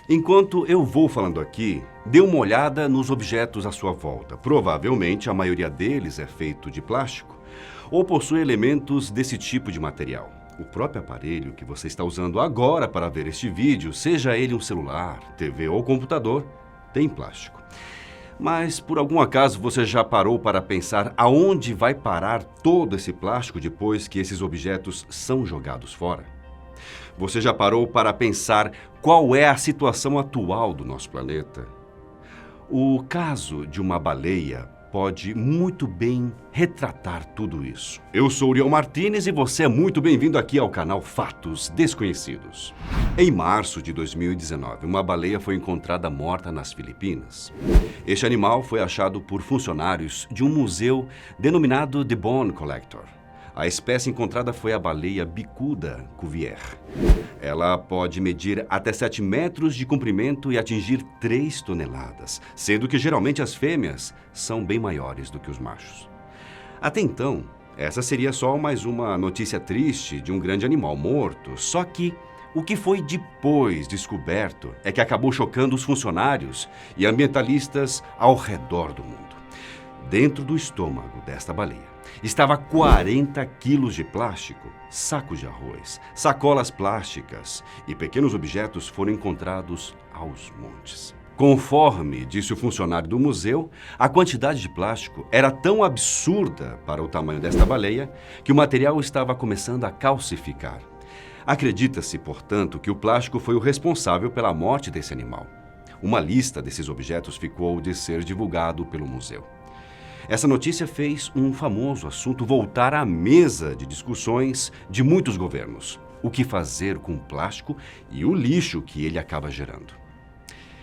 Enquanto eu vou falando aqui, dê uma olhada nos objetos à sua volta. Provavelmente a maioria deles é feito de plástico ou possui elementos desse tipo de material. O próprio aparelho que você está usando agora para ver este vídeo, seja ele um celular, TV ou computador, tem plástico. Mas, por algum acaso, você já parou para pensar aonde vai parar todo esse plástico depois que esses objetos são jogados fora? Você já parou para pensar qual é a situação atual do nosso planeta? O caso de uma baleia pode muito bem retratar tudo isso. Eu sou Uriel Martínez e você é muito bem-vindo aqui ao canal Fatos Desconhecidos. Em março de 2019, uma baleia foi encontrada morta nas Filipinas. Este animal foi achado por funcionários de um museu denominado The Bone Collector. A espécie encontrada foi a baleia bicuda Cuvier. Ela pode medir até 7 metros de comprimento e atingir 3 toneladas, sendo que geralmente as fêmeas são bem maiores do que os machos. Até então, essa seria só mais uma notícia triste de um grande animal morto, só que o que foi depois descoberto é que acabou chocando os funcionários e ambientalistas ao redor do mundo. Dentro do estômago desta baleia estava 40 quilos de plástico, sacos de arroz, sacolas plásticas e pequenos objetos foram encontrados aos montes. Conforme disse o funcionário do museu, a quantidade de plástico era tão absurda para o tamanho desta baleia que o material estava começando a calcificar. Acredita-se, portanto, que o plástico foi o responsável pela morte desse animal. Uma lista desses objetos ficou de ser divulgado pelo museu. Essa notícia fez um famoso assunto voltar à mesa de discussões de muitos governos. O que fazer com o plástico e o lixo que ele acaba gerando.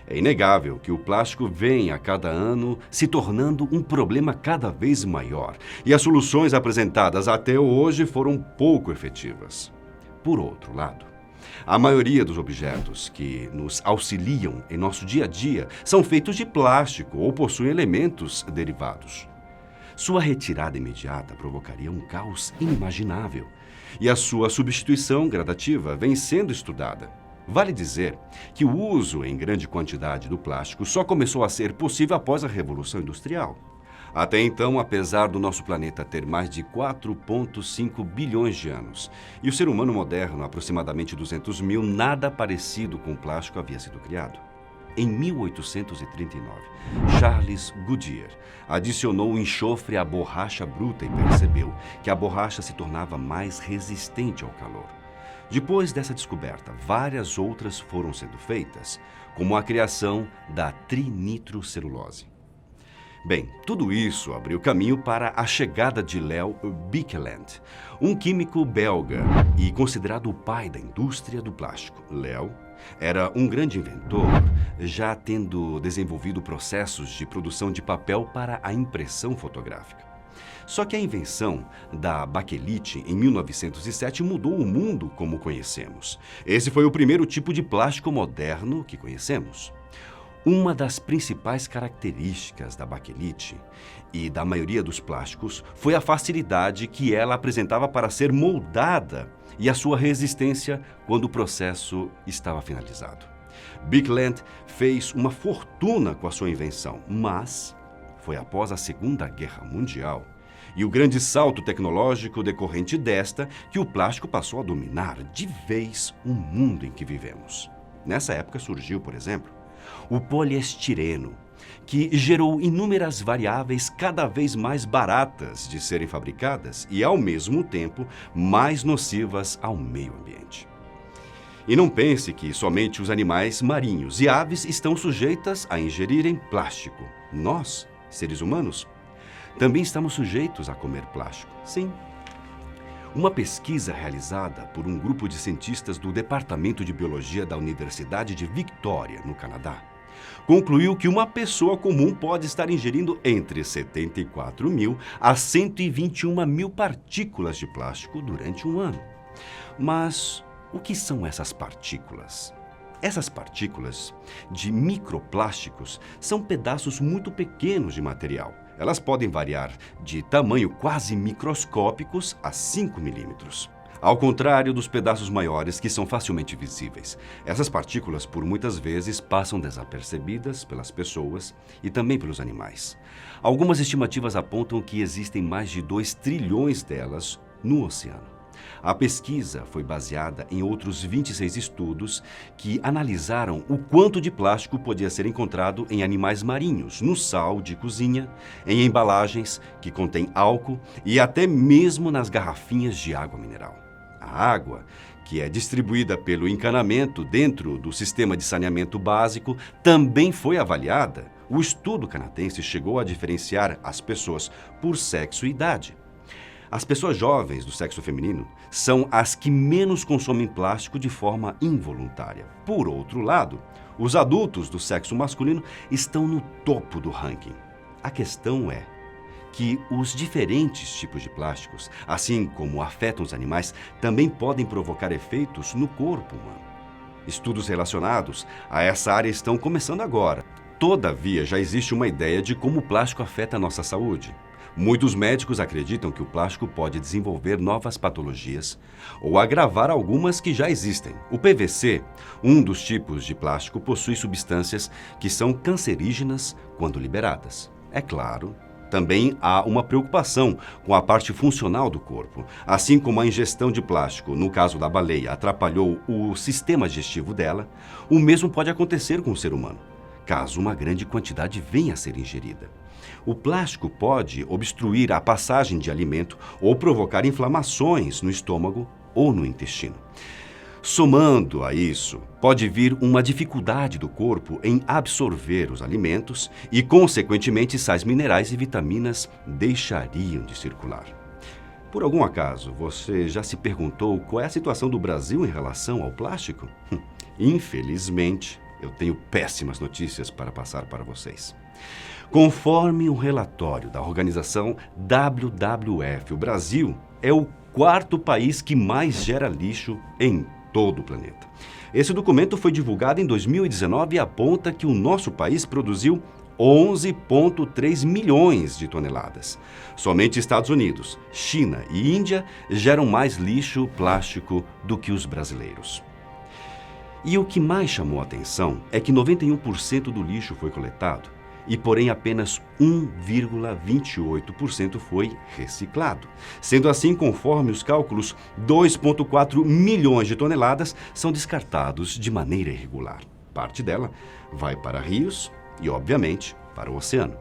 É inegável que o plástico vem a cada ano se tornando um problema cada vez maior e as soluções apresentadas até hoje foram pouco efetivas. Por outro lado, a maioria dos objetos que nos auxiliam em nosso dia a dia são feitos de plástico ou possuem elementos derivados. Sua retirada imediata provocaria um caos inimaginável e a sua substituição gradativa vem sendo estudada. Vale dizer que o uso em grande quantidade do plástico só começou a ser possível após a Revolução Industrial. Até então, apesar do nosso planeta ter mais de 4,5 bilhões de anos e o ser humano moderno aproximadamente 200 mil, nada parecido com o plástico havia sido criado. Em 1839, Charles Goodyear adicionou o enxofre à borracha bruta e percebeu que a borracha se tornava mais resistente ao calor. Depois dessa descoberta, várias outras foram sendo feitas, como a criação da trinitrocelulose. Bem, tudo isso abriu caminho para a chegada de Leo Birkeland, um químico belga e considerado o pai da indústria do plástico. Leo era um grande inventor, já tendo desenvolvido processos de produção de papel para a impressão fotográfica. Só que a invenção da baquelite em 1907 mudou o mundo como conhecemos. Esse foi o primeiro tipo de plástico moderno que conhecemos. Uma das principais características da baquelite e da maioria dos plásticos foi a facilidade que ela apresentava para ser moldada e a sua resistência quando o processo estava finalizado. Birkeland fez uma fortuna com a sua invenção, mas foi após a Segunda Guerra Mundial e o grande salto tecnológico decorrente desta que o plástico passou a dominar de vez o mundo em que vivemos. Nessa época surgiu, por exemplo, o poliestireno, que gerou inúmeras variáveis cada vez mais baratas de serem fabricadas e, ao mesmo tempo, mais nocivas ao meio ambiente. E não pense que somente os animais marinhos e aves estão sujeitas a ingerirem plástico. Nós, seres humanos, também estamos sujeitos a comer plástico. Sim. Uma pesquisa realizada por um grupo de cientistas do Departamento de Biologia da Universidade de Victoria, no Canadá, concluiu que uma pessoa comum pode estar ingerindo entre 74 mil a 121 mil partículas de plástico durante um ano. Mas o que são essas partículas? Essas partículas de microplásticos são pedaços muito pequenos de material. Elas podem variar de tamanho quase microscópicos a 5 milímetros. Ao contrário dos pedaços maiores, que são facilmente visíveis. Essas partículas, por muitas vezes, passam desapercebidas pelas pessoas e também pelos animais. Algumas estimativas apontam que existem mais de 2 trilhões delas no oceano. A pesquisa foi baseada em outros 26 estudos que analisaram o quanto de plástico podia ser encontrado em animais marinhos, no sal de cozinha, em embalagens que contêm álcool e até mesmo nas garrafinhas de água mineral. A água, que é distribuída pelo encanamento dentro do sistema de saneamento básico, também foi avaliada. O estudo canadense chegou a diferenciar as pessoas por sexo e idade. As pessoas jovens do sexo feminino são as que menos consomem plástico de forma involuntária. Por outro lado, os adultos do sexo masculino estão no topo do ranking. A questão é que os diferentes tipos de plásticos, assim como afetam os animais, também podem provocar efeitos no corpo humano. Estudos relacionados a essa área estão começando agora. Todavia, já existe uma ideia de como o plástico afeta a nossa saúde. Muitos médicos acreditam que o plástico pode desenvolver novas patologias ou agravar algumas que já existem. O PVC, um dos tipos de plástico, possui substâncias que são cancerígenas quando liberadas. É claro, também há uma preocupação com a parte funcional do corpo. Assim como a ingestão de plástico, no caso da baleia, atrapalhou o sistema digestivo dela, o mesmo pode acontecer com o ser humano, caso uma grande quantidade venha a ser ingerida. O plástico pode obstruir a passagem de alimento ou provocar inflamações no estômago ou no intestino. Somando a isso, pode vir uma dificuldade do corpo em absorver os alimentos e, consequentemente, sais minerais e vitaminas deixariam de circular. Por algum acaso, você já se perguntou qual é a situação do Brasil em relação ao plástico? Infelizmente, eu tenho péssimas notícias para passar para vocês. Conforme um relatório da organização WWF, o Brasil é o 4º país que mais gera lixo em todo o planeta. Esse documento foi divulgado em 2019 e aponta que o nosso país produziu 11,3 milhões de toneladas. Somente Estados Unidos, China e Índia geram mais lixo plástico do que os brasileiros. E o que mais chamou a atenção é que 91% do lixo foi coletado, e porém apenas 1,28% foi reciclado. Sendo assim, conforme os cálculos, 2,4 milhões de toneladas são descartados de maneira irregular. Parte dela vai para rios e, obviamente, para o oceano.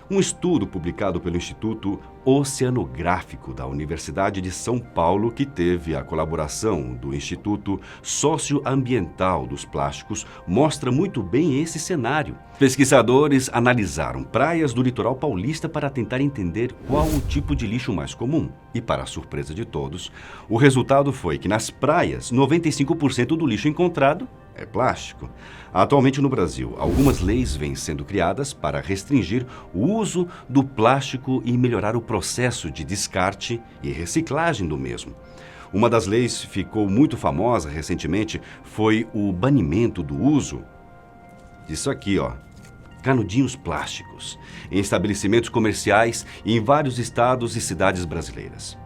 Um estudo publicado pelo Instituto Oceanográfico da Universidade de São Paulo, que teve a colaboração do Instituto Socioambiental dos Plásticos, mostra muito bem esse cenário. Pesquisadores analisaram praias do litoral paulista para tentar entender qual o tipo de lixo mais comum. E, para a surpresa de todos, o resultado foi que nas praias, 95% do lixo encontrado é plástico. Atualmente no Brasil, algumas leis vêm sendo criadas para restringir o uso do plástico e melhorar o processo de descarte e reciclagem do mesmo. Uma das leis ficou muito famosa recentemente foi o banimento do uso disso aqui, canudinhos plásticos, em estabelecimentos comerciais e em vários estados e cidades brasileiras.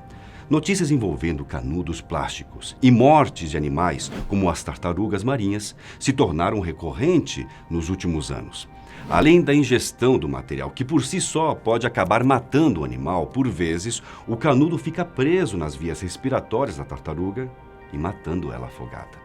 Notícias envolvendo canudos plásticos e mortes de animais, como as tartarugas marinhas, se tornaram recorrentes nos últimos anos. Além da ingestão do material, que por si só pode acabar matando o animal, por vezes, o canudo fica preso nas vias respiratórias da tartaruga e matando ela afogada.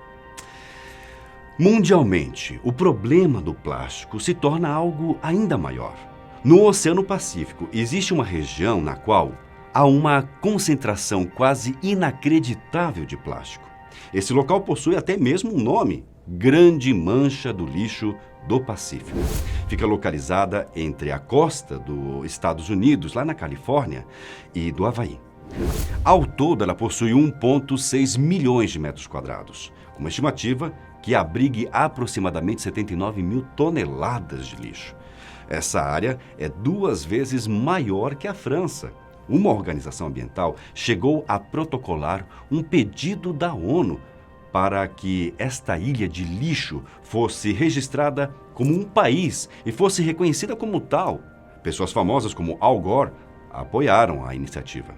Mundialmente, o problema do plástico se torna algo ainda maior. No Oceano Pacífico, existe uma região na qual há uma concentração quase inacreditável de plástico. Esse local possui até mesmo um nome: Grande Mancha do Lixo do Pacífico. Fica localizada entre a costa dos Estados Unidos, lá na Califórnia, e do Havaí. Ao todo, ela possui 1,6 milhões de metros quadrados, com uma estimativa que abrigue aproximadamente 79 mil toneladas de lixo. Essa área é 2 vezes maior que a França. Uma organização ambiental chegou a protocolar um pedido da ONU para que esta ilha de lixo fosse registrada como um país e fosse reconhecida como tal. Pessoas famosas como Al Gore apoiaram a iniciativa.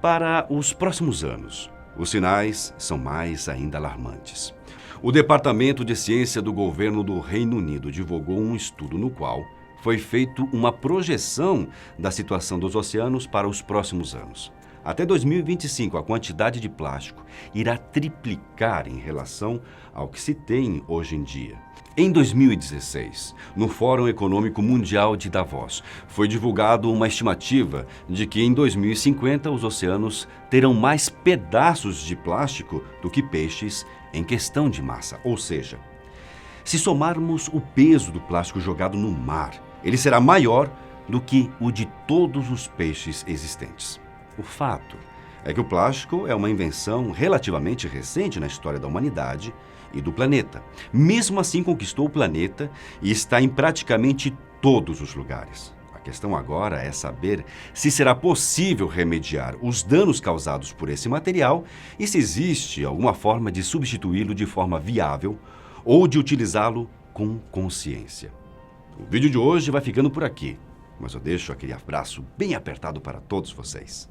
Para os próximos anos, Os sinais são mais ainda alarmantes. O Departamento de Ciência do Governo do Reino Unido divulgou um estudo no qual foi feita uma projeção da situação dos oceanos para os próximos anos. Até 2025, a quantidade de plástico irá triplicar em relação ao que se tem hoje em dia. Em 2016, no Fórum Econômico Mundial de Davos, foi divulgada uma estimativa de que em 2050 os oceanos terão mais pedaços de plástico do que peixes em questão de massa. Ou seja, se somarmos o peso do plástico jogado no mar, ele será maior do que o de todos os peixes existentes. O fato é que o plástico é uma invenção relativamente recente na história da humanidade e do planeta. Mesmo assim, conquistou o planeta e está em praticamente todos os lugares. A questão agora é saber se será possível remediar os danos causados por esse material e se existe alguma forma de substituí-lo de forma viável ou de utilizá-lo com consciência. O vídeo de hoje vai ficando por aqui, mas eu deixo aquele abraço bem apertado para todos vocês.